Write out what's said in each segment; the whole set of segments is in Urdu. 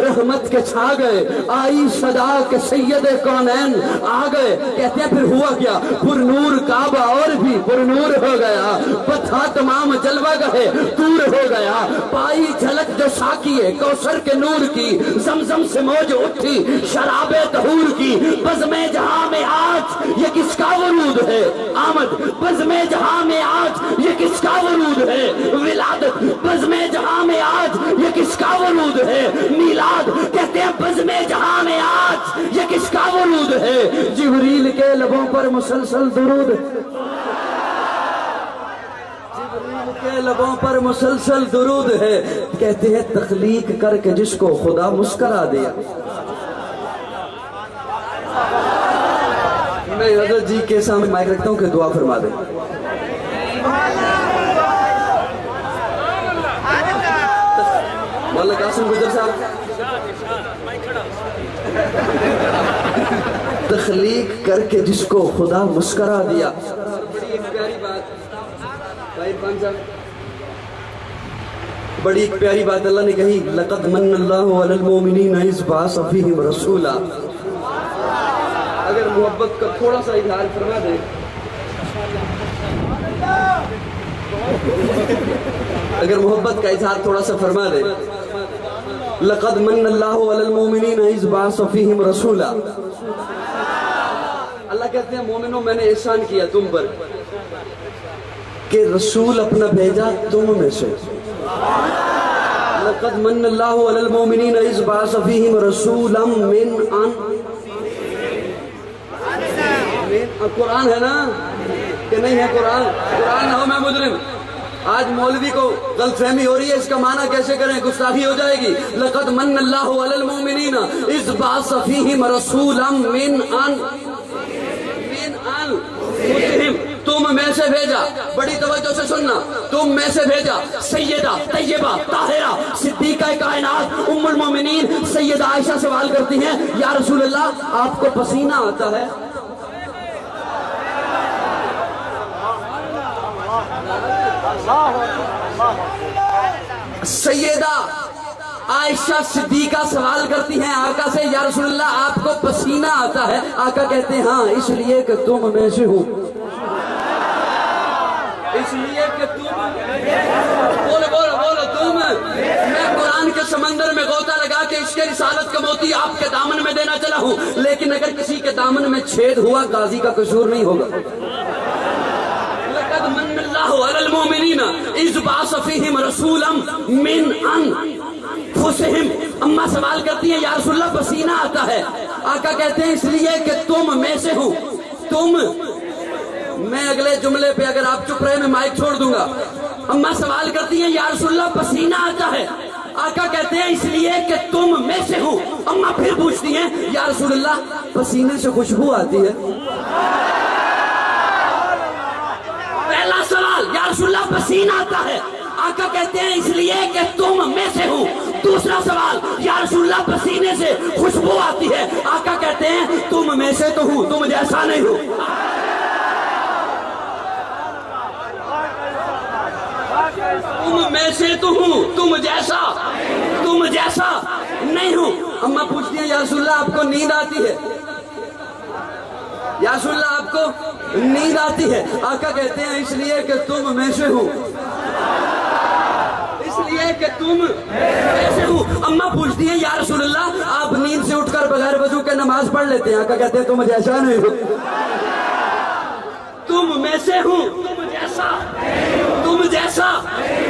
رحمت کے چھا گئے، آئی صدا کے سید کونین آ گئے۔ کہتے ہیں پھر ہوا کیا؟ پر نور کعبہ اور بھی پر نور ہو گیا، پتھا تمام جلوہ گہے دور ہو گیا۔ پائی جھلک جو ساکیے کوثر کے نور کی، زمزم سے موج اٹھی شراب طہور کی۔ بزم جہاں میں آج یہ کس کا ورود ہے آمد، بزم جہاں میں آج یہ کس کا ورود ہے ولادت، بزم جہاں میں آج یہ کس کا ورود ہے میلاد۔ کہتے ہیں بزم جہاں میں آج یہ کس کا ورود ہے؟ جبریل کے لبوں پر مسلسل درود، جبریل کے لبوں پر مسلسل درود ہے۔ کہتے ہیں تخلیق کر کے جس کو خدا مسکرا دیا۔ میں حضرت جی کے سامنے مائک رکھتا ہوں کہ دعا فرما دیں۔ مولانا قاسم گجر صاحب، تخلیق کر کے جس کو خدا مسکرا دیا۔ بڑی ایک پیاری بات بھائی عرفان صاحب، بڑی ایک پیاری بات اللہ نے کہی، لقد من اللہ علی المؤمنین اذ بعث فیہم رسولا۔ اگر محبت کا تھوڑا سا اظہار فرما دیں، اگر محبت کا اظہار تھوڑا سا فرما دیں، لقد من اللہ علی المؤمنین اذ بعث فیہم رسولا۔ اللہ کہتے ہیں مومنوں میں نے احسان کیا تم پر کہ رسول اپنا بھیجا تم میں سے۔ لقد من اللہ علی المؤمنین اذ بعث فیہم رسولا من قرآن ہے نا کہ نہیں ہے؟ قرآن نہ ہو میں مجرم۔ آج مولوی کو غلط فہمی ہو رہی ہے، اس کا معنی کیسے کریں؟ گستاخی ہو جائے گی۔ لقد من اللہ علی المؤمنین اذ بعث فیہم رسولا من انفسہم، تم میں سے بھیجا، بڑی توجہ سے سننا، تم میں سے بھیجا سیدہ طیبہ طاہرہ صدیقہ کائنات ام المومنین سیدہ عائشہ سوال کرتی ہیں، یا رسول اللہ آپ کو پسینہ آتا ہے؟ سیدہ عائشہ صدیقہ سوال کرتی ہیں آقا سے، یا رسول اللہ آپ کو پسینہ آتا ہے؟ آقا کہتے ہیں ہاں، اس لیے کہ تم میں سے ہو، اس لیے کہ تم بولو تم۔ میں قرآن کے سمندر میں غوطہ لگا کے اس کے رسالت کا موتی آپ کے دامن میں دینا چلا ہوں، لیکن اگر کسی کے دامن میں چھید ہوا غازی کا قصور نہیں ہوگا۔ لقد من اللہ علی المؤمنین اذ بعث فیہم رسولا من انفسہم۔ اماں سوال کرتی ہیں یا رسول اللہ پسینہ آتا ہے؟ آقا کہتے ہیں اس لیے کہ تم میں سے ہوں، تم۔ میں اگلے جملے پہ اگر آپ چپ رہے میں مائک چھوڑ دوں گا۔ اماں سوال کرتی ہیں یا رسول اللہ پسینہ آتا ہے؟ آقا کہتے ہیں اس لیے کہ تم میں سے ہوں۔ اماں پھر پوچھتی ہیں یا رسول اللہ پسینے سے خوشبو آتی ہے؟ پہلا سوال یا رسول اللہ پسینہ آتا ہے؟ آقا کہتے ہیں اس لیے کہ تم میں سے ہوں۔ دوسرا سوال یا رسول اللہ پسینے سے خوشبو آتی ہے؟ آقا کہتے ہیں تم میں سے تو ہوں، تم جیسا نہیں ہوں۔ تم میں سے تو ہوں، تم جیسا نہیں ہوں۔ اماں پوچھتی ہیں یا رسول اللہ آپ کو نیند آتی ہے؟ یا رسول اللہ آپ کو نیند آتی ہے؟ آقا کہتے ہیں اس لیے کہ تم میں سے ہوں، اس لیے کہ تم میں سے ہوں۔ اماں پوچھتی ہیں یا رسول اللہ آپ نیند سے اٹھ کر بغیر وضو کے نماز پڑھ لیتے ہیں؟ آقا کہتے ہیں تم جیسا نہیں ہو، تم میں سے ہوں، تم جیسا۔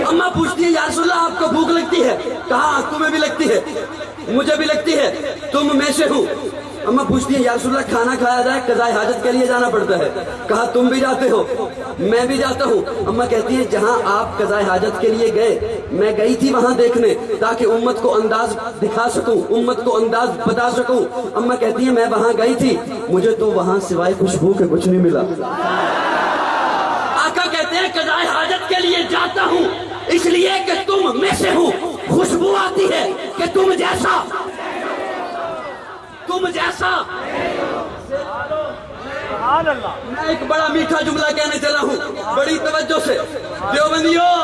اماں پوچھتی ہے یا رسول اللہ آپ کو بھوک لگتی ہے؟ کہا تمہیں بھی لگتی ہے، مجھے بھی لگتی ہے، تم میں سے ہوں۔ اماں پوچھتی ہیں یا رسول اللہ کھانا کھایا جائے قضائے حاجت کے لیے جانا پڑتا ہے؟ کہا تم بھی جاتے ہو، میں بھی جاتا ہوں۔ اماں کہتی ہیں جہاں آپ قضائے حاجت کے لیے گئے میں گئی تھی وہاں دیکھنے، تاکہ امت کو انداز دکھا سکوں، امت کو انداز بتا سکوں۔ اماں کہتی ہیں میں وہاں گئی تھی، مجھے تو وہاں سوائے خوشبو کے کچھ نہیں ملا۔ آقا کہتے ہیں قضائے حاجت کے لیے جاتا ہوں اس لیے کہ تم میں سے ہوں، خوشبو آتی ہے کہ تم جیسا میں ایک بڑا میٹھا جملہ کہنے چلا ہوں، بڑی توجہ سے دیوبندیوں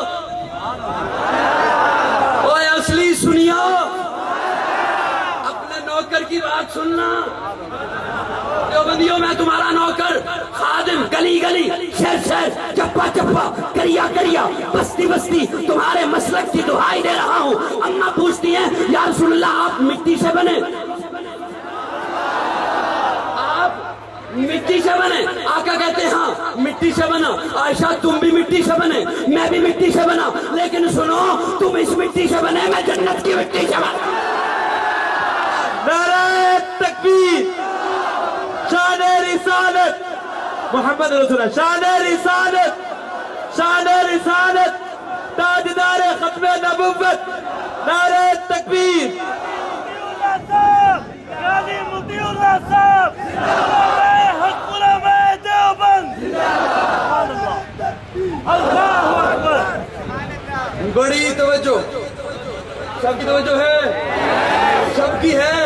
اوے اصلی سنیو، کی بات سننا دیوبندیوں، میں تمہارا نوکر خادم، گلی گلی شہر شہر چپا چپا کریا کریا بستی بستی تمہارے مسلک کی دہائی دے رہا ہوں۔ اماں پوچھتی ہیں یا رسول اللہ آپ مٹی سے بنے؟ مٹی سے بنے؟ آقا کہتے ہیں ہاں مٹی سے بنا۔ عائشہ تم بھی مٹی سے بنے، میں بھی مٹی سے بنا، لیکن سنو تم اس مٹی سے بنے، میں جنت کی مٹی سے بنا۔ نعرہ تکبیر، شان رسالت محمد رسول اللہ، شان رسالت، شان رسالت، تاجدار ختم نبوت، نعرہ تکبیر۔ غازی مطیع اللہ صاحب، حق علماء دیوبند، اللہ اکبر۔ بڑی توجہ، سب کی توجہ ہے، سب کی ہے۔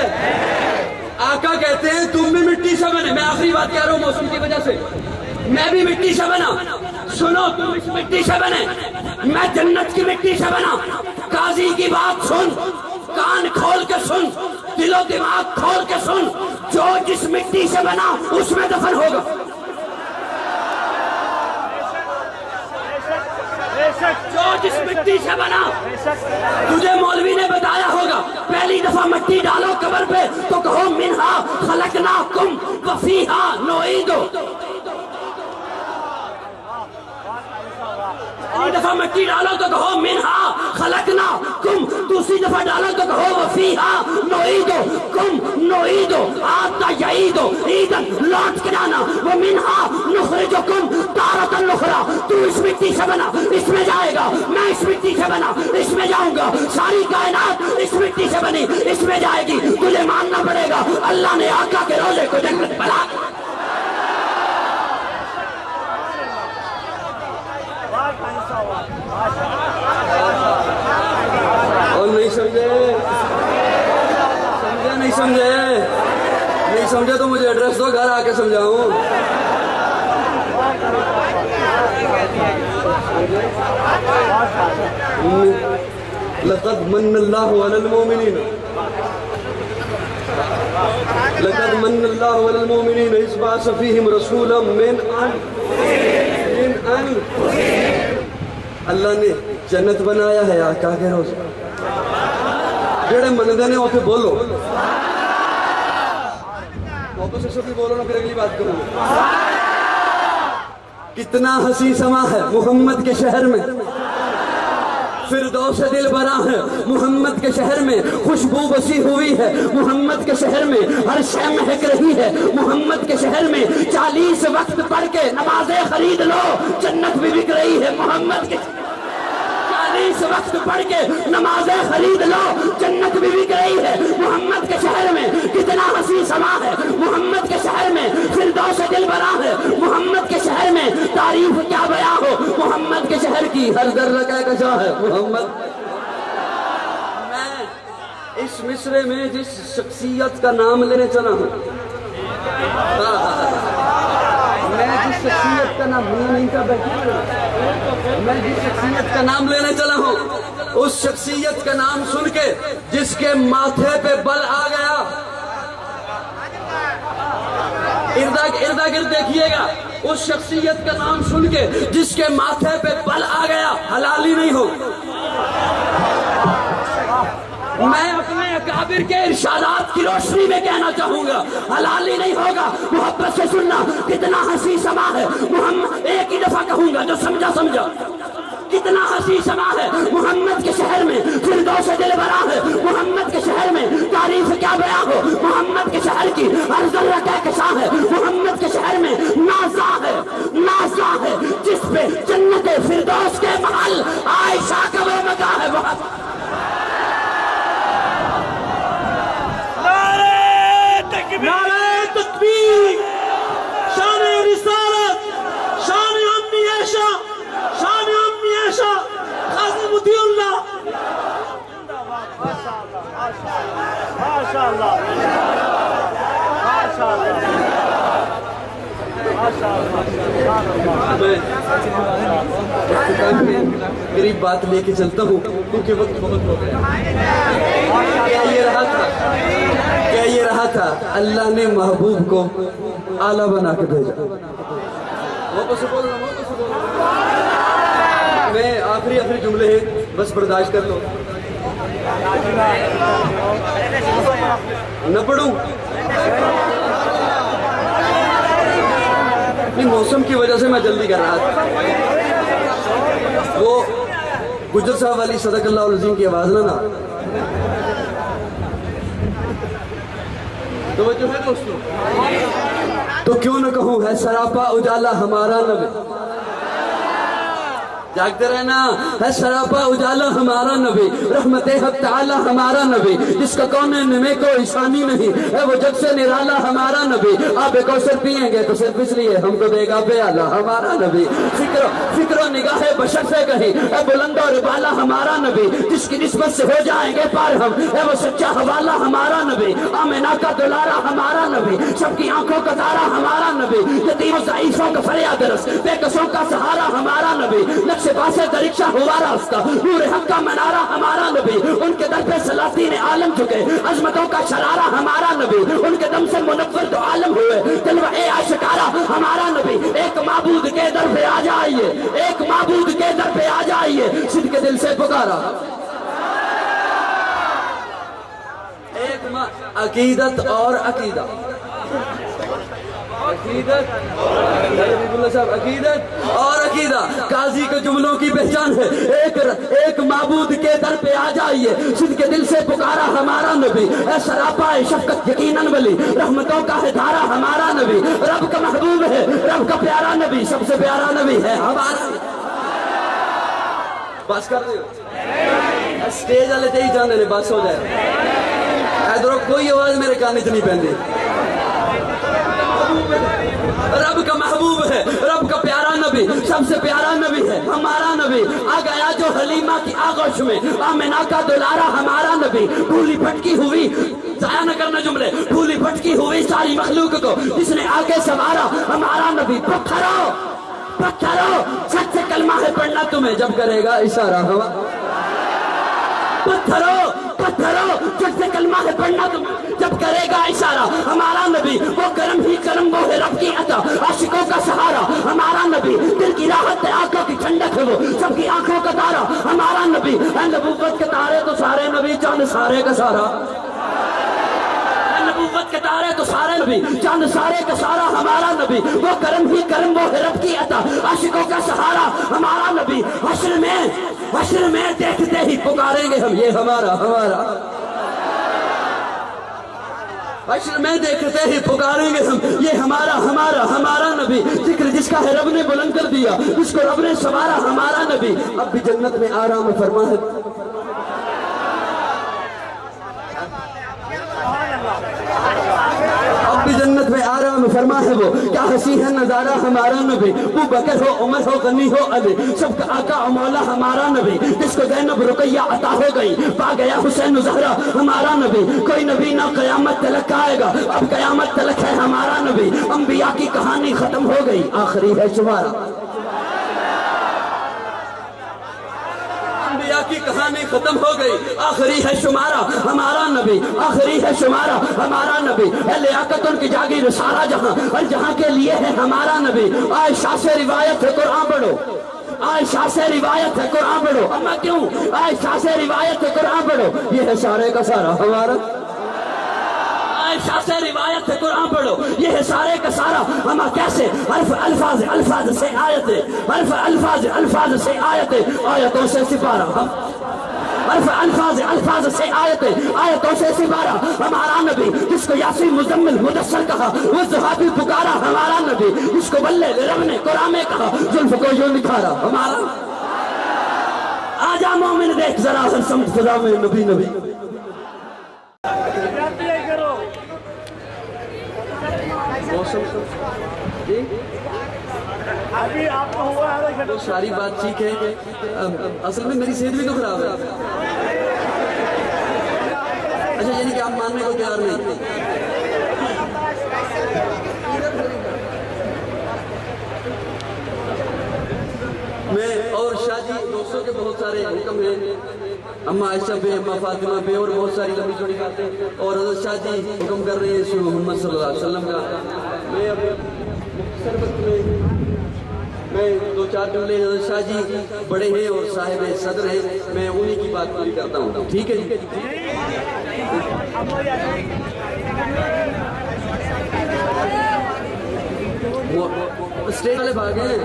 آقا کہتے ہیں تم بھی مٹی سے بنے، میں آخری بات کہہ رہا ہوں موسم کی وجہ سے، میں بھی مٹی سے بنا۔ سنو تم اس مٹی سے بنے، میں جنت کی مٹی سے بنا۔ قاضی کی بات سن، کان کھول کے سن، دل و دماغ کھول کے سن، جو جس مٹی سے بنا اس میں دفن ہوگا۔ جو جس مٹی سے بنا، تجھے مولوی نے بتایا ہوگا پہلی دفعہ مٹی ڈالو قبر پہ تو کہو منہا خلقناکم وفیہا نعیدو۔ پہلی دفعہ مٹی ڈالو تو کہو منہا خلقناکم، دوسری دفعہ ڈالو تو کہو وفیہا نعیدو کم نعیدو آتا یعیدو عیدن، لوٹ کے جانا، وہ منہا نخرجکم تارۃ اخری۔ تو اس مٹی سے بنا، اس میں جائے گا، میں اس مٹی سے بنا، اس میں جاؤں گا، ساری کائنات اس مٹی سے بنی، اس میں جائے گی۔ تجھے ماننا پڑے گا اللہ نے آقا کے روزے کو جنت بنا۔ اور نہیں سمجھے؟ سمجھے نہیں سمجھے؟ نہیں سمجھے تو مجھے ایڈریس دو، گھر آ کے سمجھاؤں۔ لقد من اللہ علی المؤمنین، لقد من اللہ علی المؤمنین اذ بعث فیہم رسولا من اللہ نے جنت بنایا ہے آقا کے روز۔ جڑے مندے نے اوتھے بولو، واپس سے بھی بولو نا، پھر اگلی بات کروں۔ کتنا حسین سما ہے محمد کے شہر میں، فردوس دل برا ہے محمد کے شہر میں، خوشبو بسی ہوئی ہے محمد کے شہر میں، ہر شے مہک رہی ہے محمد کے شہر میں۔ 40 وقت پڑھ کے نمازیں خرید لو، جنت بھی بک رہی ہے محمد کے۔ 40 وقت پڑھ کے نمازیں خرید لو، جنت بھی بک رہی ہے محمد کے شہر میں۔ کتنا حسین سما ہے محمد کے شہر میں، فردوس دل برا ہے محمد کے شہر میں، تعریف کیا بیاں ہو محمد کے شہر کی، ہر ذرہ کہکشاں ہے محمد۔ میں اس مصرے میں جس شخصیت کا نام لینے چلا ہوں، میں جس شخصیت کا نام میں جس شخصیت کا نام لینے چلا ہوں، اس شخصیت کا نام سن کے جس کے ماتھے پہ بل آ گیا، اردا گرد دیکھیے گا، اس شخصیت کا نام سن کے جس کے ماتھے پہ بل آ گیا حلالی نہیں ہو۔ میں اپنے اکابر کے ارشادات کی روشنی میں کہنا چاہوں گا، حلالی نہیں ہوگا۔ محبت سے سننا، کتنا حسین سما ہے محمد، ایک ہی دفعہ کہوں گا جو سمجھا سمجھا۔ کتنا حسین سما ہے محمد کے شہر میں، فردوس دل برا ہے محمد کے شہر میں، تعریف کیا بیاں ہو محمد کے شہر کی، ہر ذرہ کہکشاں ہے محمد کے شہر میں۔ نازا ہے جس پہ جنت فردوس کے محل عائشہ کا وہ مقام ہے۔ نعرہ تکبیر، شان رسالت، شان امی عائشہ، شان امی عائشہ، غازی مطیع اللہ۔ ماشاء اللہ، ماشاء اللہ، میں قریب بات لے کے چلتا ہوں کیونکہ وقت بہت ہو گیا۔ کیا یہ رہا اللہ نے محبوب کو آلہ بنا کے بھیجا. میں آخری جملے ہیں، بس برداشت کر لو. نہ پڑھوں موسم کی وجہ سے میں جلدی کر رہا تھا. وہ گجر صاحب والی صدق اللہ العظیم کی آواز نا توجہ ہے دوستو. تو کیوں نہ کہوں ہے سراپا اجالا ہمارا نبی. جاگتے رہنا. ہے سراپا اجالا ہمارا نبی، رحمت حق تعالی ہمارا نبی، جس کا کونین میں کوئی ثانی نہیں ہے، وہ جگ سے نرالا ہمارا نبی. آب کوثر پیئیں گے تو صرف اس لیے ہم کو دے گا پیالہ ہمارا نبی. فکر و نگاہ بشر سے کہیں اے بلند اور بالا ہمارا نبی، جس کی نسبت سے ہو جائیں گے پار ہم، ہے وہ سچا حوالہ ہمارا نبی. آمنہ کا دلارا ہمارا نبی، سب کی آنکھوں کا تارا ہمارا نبی، یتیم و ضعیفوں کا فریاد رس، بے کسوں کا سہارا ہمارا نبی. نقش باسے درکشہ ہوا راستہ، نور حق کا منارہ ہمارا نبی. ان کے در پہ سلاطین عالم چکے، عظمتوں کا شرارہ ہمارا نبی. ان کے دم سے منور تو عالم ہوئے، جلوہ عاشقارہ ہمارا نبی. ایک معبود کے در پہ آ جائیے، ایک معبود کے در پہ آ جائیے، صدق دل سے پکارا. ایک عقیدت اور عقیدہ، عقیدت اور عقیدہ قاضی کے جملوں کی پہچان ہے. ایک معبود کے در پہ آ جائیے، صدق دل سے پکارا ہمارا نبی. اے سراپا شفقت یقیناً ولی، رحمتوں کا ہے دھارا ہمارا نبی. رب کا محبوب ہے، رب کا پیارا نبی، سب سے پیارا نبی ہے ہمارا. بس کر دے اسٹیج والے تے ہی جانے نے، بس ہو جائے. ادھر کوئی آواز میرے کان چ نہیں پہنتی. رب کا محبوب ہے، رب کا پیارا نبی، سب سے پیارا نبی ہے ہمارا نبی. آ گیا جو حلیمہ کی آغوش میں، آمنہ کا دلارا ہمارا نبی. بھولی بھٹکی ہوئی، ضائع نہ کرنا جملے، بھولی بھٹکی ہوئی ساری مخلوق کو جس نے آگے سوارا ہمارا نبی. پتھرو سچ سے کلمہ ہے پڑھنا تمہیں جب کرے گا اشارہ ہوا. پتھرو جب سے کلمہ ہے پڑھنا تمہیں جب کرے گا اشارہ ہمارا نبی. وہ کرم ہی کرم، وہ ہے رب کی عطا، عاشقوں کا سہارا ہمارا نبی. دل کی راحت ہے، آنکھوں کی ٹھنڈک ہے، وہ سب کی آنکھوں کا تارا ہمارا نبی. اے نبوت کے تارے تو سارے نبی، چاند سارے کا سارا. نبوت کے تارے تو سارے نبی، چاند سارے کا سارا ہمارا نبی. وہ کرم ہی کرم، وہ ہے رب کی عطا، عاشقوں کا سہارا ہمارا نبی. حشر میں دیکھتے ہی پکاریں گے ہم، یہ ہمارا. حشر میں دیکھتے ہی پکاریں گے ہم، یہ ہمارا نبی. ذکر جس کا ہے رب نے بلند کر دیا، جس کو رب نے سوارا ہمارا نبی. اب بھی جنت میں آرام فرما ہے. اب بھی جنت میں آرام فرما ہے وہ، کیا ہنسی ہے نظارہ ہمارا نبی. ابو بکر ہو، عمر ہو، غنی ہو، علی، سب کا آقا و مولا ہمارا نبی. جس کو زینب رقیہ عطا ہو گئی، پا گیا حسین و زہرا ہمارا نبی. کوئی نبی نہ قیامت تلک آئے گا، اب قیامت تلک ہے ہمارا نبی. انبیاء کی کہانی ختم ہو گئی، آخری ہے شمارا. کی کہانی ختم ہو گئی، آخری ہے شمارا ہمارا نبی. آخری ہے شمارا ہمارا نبی. لیاقت ان کی جاگیر سارا جہاں، ہر جہاں کے لیے ہے ہمارا نبی. عائشہ سے روایت ہے قرآن پڑھو، عائشہ سے روایت ہے قرآن پڑھو. اما کیوں؟ عائشہ سے روایت ہے قرآن پڑھو، یہ ہے سارے کا سارا ہمارا. عائشہ سے روایت ہے قرآن پڑھو، یہ ہے سارے کا سارا. ہم کیسے حرف الفاظ سے آیتیں، حرف الفاظ سے آیتیں، آیتوں سے سپارہ. حرف الفاظ سے آیتوں سے سپارہ ہمارا نبی. جس کو یاسین مزمل مدثر کہا، وہ صحابی پکارا ہمارا نبی. جس کو بلے رب نے قرآن میں کہا، زلف کو یوں نکھارا ہمارا. آجا مومن دیکھ ذرا ہر سمت فضا میں نبی. ابھی آپ کو ہوا ہے تو ساری بات ٹھیک ہے، اصل میں میری صحت بھی تو خراب ہے. اچھا یعنی کہ آپ ماننے کو تیار نہیں. میں اور شاہ جی دوستوں کے بہت سارے حکم ہیں. اما عائشہ پہ، اما فاطمہ پہ، اور بہت ساری لمبی چوڑی باتیں. اور حضرت شاہ جی حکم کر رہے ہیں رسول محمد صلی اللہ علیہ وسلم کا. میں اب مختصر وقت میں دو چار جملے، حضرت شاہ جی بڑے ہیں اور صاحب صدر ہیں، میں انہی کی بات پوری کرتا ہوں. ٹھیک ہے جی؟ وہ اسٹیج والے بھاگ ہیں.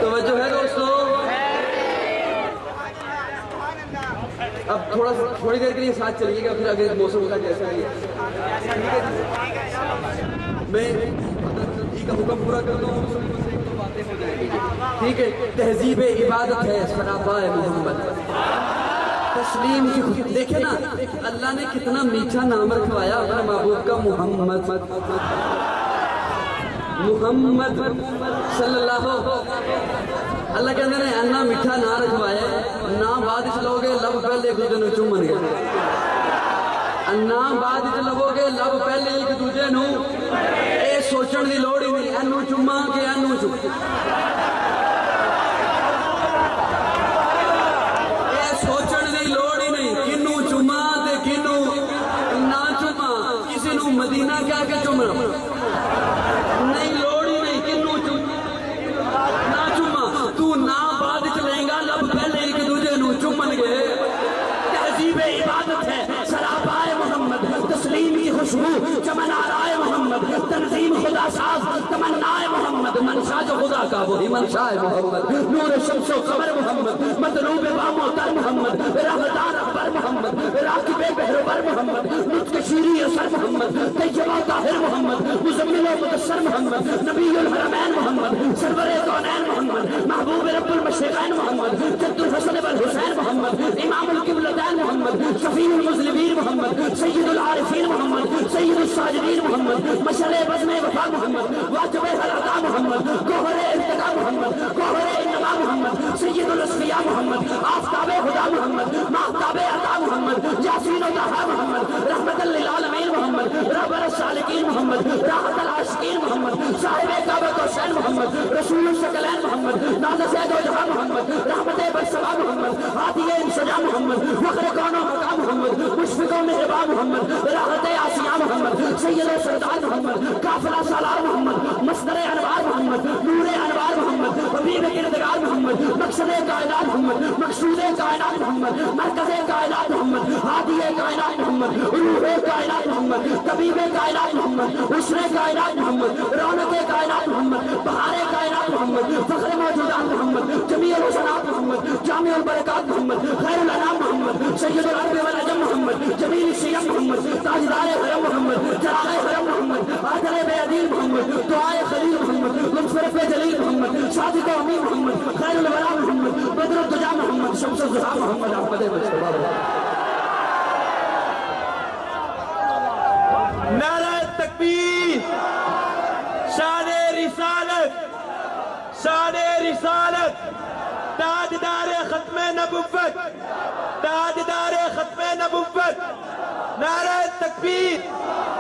توجہ ہے دوستو. اب تھوڑی دیر کے لیے ساتھ چلیے گا، پھر اگر موسم کا جیسا ہے میں کا حکم پورا کرتا ہوں، باتیں ہو جائیں گی. ٹھیک ہے؟ تہذیب عبادت ہے سراپا محمد، تسلیم کی. دیکھیں نا اللہ نے کتنا میٹھا نام رکھوایا اپنے محبوب کا، محمد محمد صلی اللہ. اللہ کہتے ہیں انا میٹھا نام رکھوایا، نام بعد چلو گے لب پہلے ایک دوجے نو چومن گے. نام بعد چلو گے لب پہلے ایک دوجے نو، اے سوچن دی لوڑ ہی نہیں اینو چوما کہ اینو چوما. اے سوچن دی لوڑ ہی نہیں کنو چوما تے کنو نہ چوما. کسی نو مدینہ کہہ کے چومنا نہیں، لوڑ ہی نہیں کنو چوما نہ چوما. تو نام بعد چلیں گا لب پہلے ایک دوجے نو چومن گے. تہذیب عبادت ہے سراپا محمد، تسلیم کی خوشبو چمن آرائے محمد، تنظیم خدا ساز تمنا محمد. منشا جو خدا کا وہی منشا ہے محمد، نور شمس و قمر محمد، مطلوب بام و تر محمد، راہدار اکبر محمد، راکب بہروبر محمد، نطق شیری اثر محمد، طیب و طاہر محمد، مزمل و مدثر محمد، نبی الحرمین محمد، سرور کونین محمد، محبوب رب المشرقین محمد، جد الحسن والحسین محمد، امام القبلتین محمد، شفیع المذنبین محمد، سید العارفین محمد، سید الساجدین محمد، مشعل بزم وفا محمد، واجب حلاقہ محمد، گوہر ارتقا محمد، گوہر انما محمد، سید الاصفیاء محمد، آفتاب خدا محمد، ماہتاب عطا محمد، یاسین و طہا محمد، رحمت للعالمین محمد، رہبر السالکین محمد، راحت العاشقین محمد، صاحب کعبۃ حسین محمد، رسول الشکلین محمد، ناز سید و جہاں محمد، رحمت برسوا محمد، ہادی انسجا محمد، فخر کون و مقام محمد، مشفق و مہربان محمد، راحت آسیہ محمد، سید و سردار محمد، قافلہ سالار محمد، مصدر انوار محمد، نور انوار محمد، حبیب کردگار محمد، مقصد کائنات محمد، مقصود کائنات محمد، مرکز کائنات محمد، ہادی کائنات محمد، روح کائنات محمد، طبیب کائنات محمد، حسن کائنات محمد، رونق کائنات محمد، بہار کائنات محمد، فخر موجودات محمد، جمیع الحسنات محمد، جامع البرکات محمد، خیر الانام محمد، سید العرب والعجم محمد، جمیل الشیم محمد، تاجدار حرم محمد، جلال حرم محمد، عادل بے عدیل محمد، دعائے خلیل محمد، لطف رب جلیل محمد، صادق و امین محمد، خیر الورا محمد، بدر الدجا محمد، شمس الضحا محمد، احمد مصطفیٰ. نعرہ تکبیر، شان رسالت، شان رسالت، تاجدار ختم نبوت، تاجدار ختم نبوت. نعرہ تکبیر.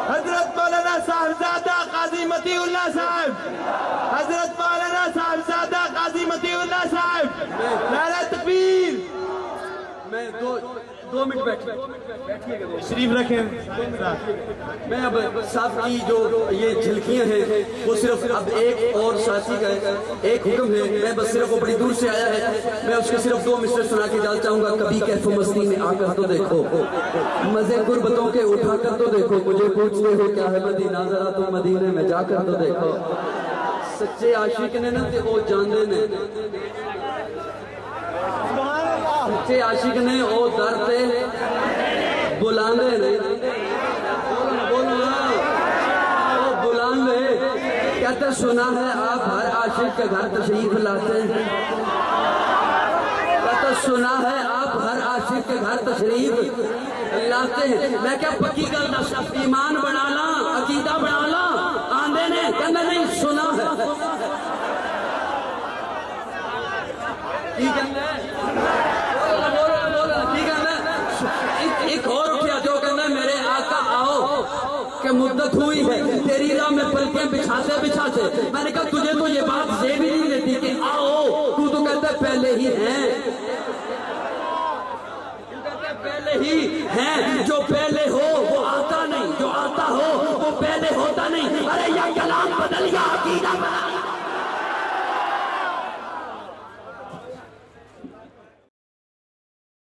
حضرت مولانا صاحبزادہ قاضی مطیع اللہ صاحب، حضرت مولانا صاحبزادہ قاضی مطیع اللہ صاحب. نعرہ تکبیر. میں دو منٹ بیٹھیے گا، شریف رکھیں. میں اب صاحب کی جو یہ جھلکیاں ہیں وہ صرف اب ایک اور ساتھی کا ایک حکم ہے. میں بس صرف وہ بڑی دور سے آیا ہے، میں اس کے صرف 2 مصرع سنا کے جانا چاہوں گا. کبھی کیف و مستی میں آ کر تو دیکھو، مزے غربتوں کے اٹھا کر تو دیکھو، مجھے پوچھتے ہو کیا ہے مدینہ، ذرا تم مدینے میں جا کر تو دیکھو. سچے عاشق نے نا تے وہ جاندے نے، سچے عاشق نے او در تے بلاندے نے. بولنا او بلاندے. کہتے سنا ہے آپ ہر عاشق کے گھر تشریف لاتے ہیں. کہتے سنا ہے آپ ہر عاشق کے گھر تشریف لاتے ہیں. میں کیا پکی گل دس، ایمان بنا لا، عقیدہ بنا لا. آندے نے کہنا نہیں سنا ہے. کی کہنا ہے؟ ٹھیک ہے مدت ہوئی ہے تیری راہ میں پلکیں بچھاتے بچھاتے. میں نے کہا تجھے تو یہ بات زیب ہی نہیں دیتی کہ آؤ, تو کہتا ہے پہلے ہی ہیں. پہلے ہی ہیں. جو پہلے ہو وہ آتا نہیں, جو آتا ہو وہ پہلے ہوتا نہیں. ارے یہ کلام بدل گیا عقیدہ.